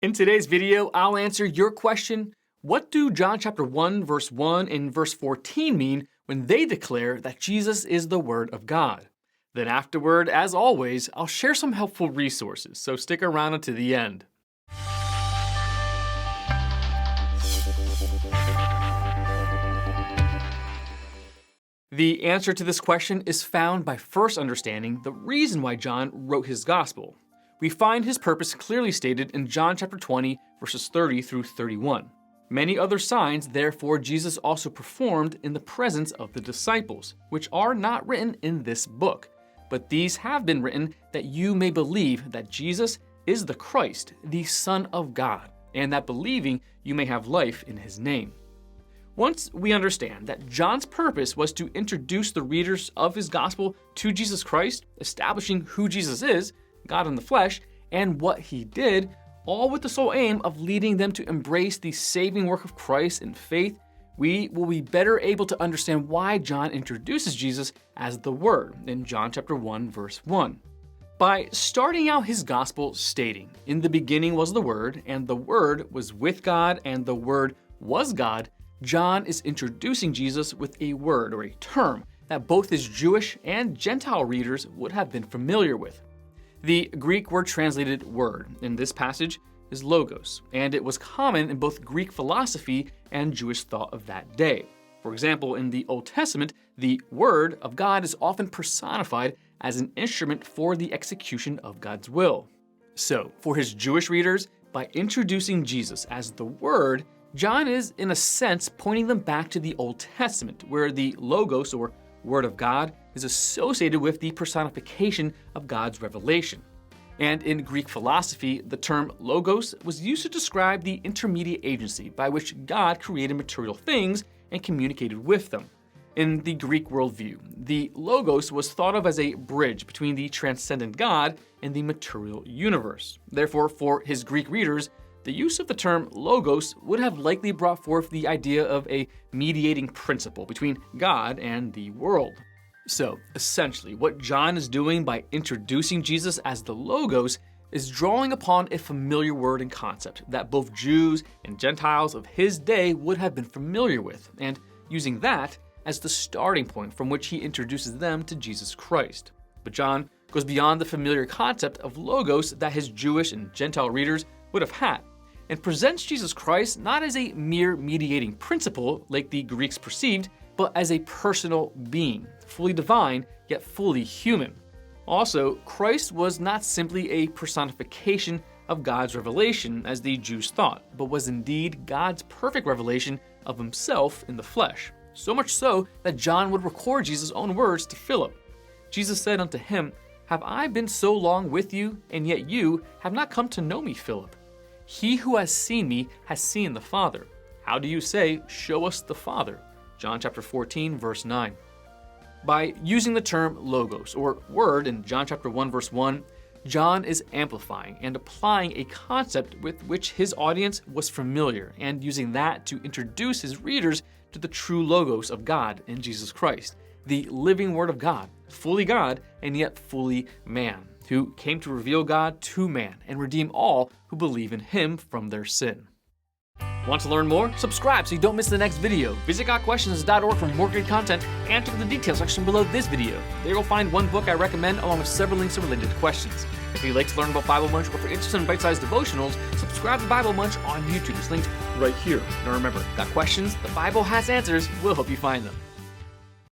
In today's video, I'll answer your question, what do John chapter 1, verse 1 and verse 14 mean when they declare that Jesus is the Word of God? Then afterward, as always, I'll share some helpful resources, so stick around until the end. The answer to this question is found by first understanding the reason why John wrote his gospel. We find his purpose clearly stated in John chapter 20, verses 30 through 31. Many other signs, therefore, Jesus also performed in the presence of the disciples, which are not written in this book. But these have been written that you may believe that Jesus is the Christ, the Son of God, and that believing you may have life in his name. Once we understand that John's purpose was to introduce the readers of his gospel to Jesus Christ, establishing who Jesus is, God in the flesh, and what he did, all with the sole aim of leading them to embrace the saving work of Christ in faith, we will be better able to understand why John introduces Jesus as the Word in John chapter 1, verse 1. By starting out his gospel stating, "In the beginning was the Word, and the Word was with God, and the Word was God," John is introducing Jesus with a word or a term that both his Jewish and Gentile readers would have been familiar with. The Greek word translated word in this passage is logos, and it was common in both Greek philosophy and Jewish thought of that day. For example, in the Old Testament, the Word of God is often personified as an instrument for the execution of God's will. So, for his Jewish readers, by introducing Jesus as the Word, John is, in a sense, pointing them back to the Old Testament, where the Logos, or Word of God, is associated with the personification of God's revelation. And in Greek philosophy, the term Logos was used to describe the intermediate agency by which God created material things and communicated with them. In the Greek worldview, the Logos was thought of as a bridge between the transcendent God and the material universe. Therefore, for his Greek readers, the use of the term logos would have likely brought forth the idea of a mediating principle between God and the world. So, essentially, what John is doing by introducing Jesus as the logos is drawing upon a familiar word and concept that both Jews and Gentiles of his day would have been familiar with, and using that as the starting point from which he introduces them to Jesus Christ. But John goes beyond the familiar concept of logos that his Jewish and Gentile readers would have had, and presents Jesus Christ not as a mere mediating principle like the Greeks perceived, but as a personal being, fully divine, yet fully human. Also, Christ was not simply a personification of God's revelation as the Jews thought, but was indeed God's perfect revelation of himself in the flesh. So much so that John would record Jesus' own words to Philip. Jesus said unto him, "Have I been so long with you, and yet you have not come to know me, Philip? He who has seen me has seen the Father. How do you say, 'Show us the Father'?" John chapter 14, verse 9. By using the term logos, or word, in John chapter 1, verse 1, John is amplifying and applying a concept with which his audience was familiar, and using that to introduce his readers to the true logos of God in Jesus Christ, the living Word of God and yet fully man, who came to reveal God to man and redeem all who believe in him from their sin. Want to learn more? Subscribe so you don't miss the next video. Visit gotquestions.org for more good content and check the details section below this video. There you'll find one book I recommend along with several links related to questions. If you'd like to learn about Bible Munch or if you're interested in bite-sized devotionals, subscribe to Bible Munch on YouTube. It's linked right here. Now remember, got questions? The Bible has answers. We'll help you find them.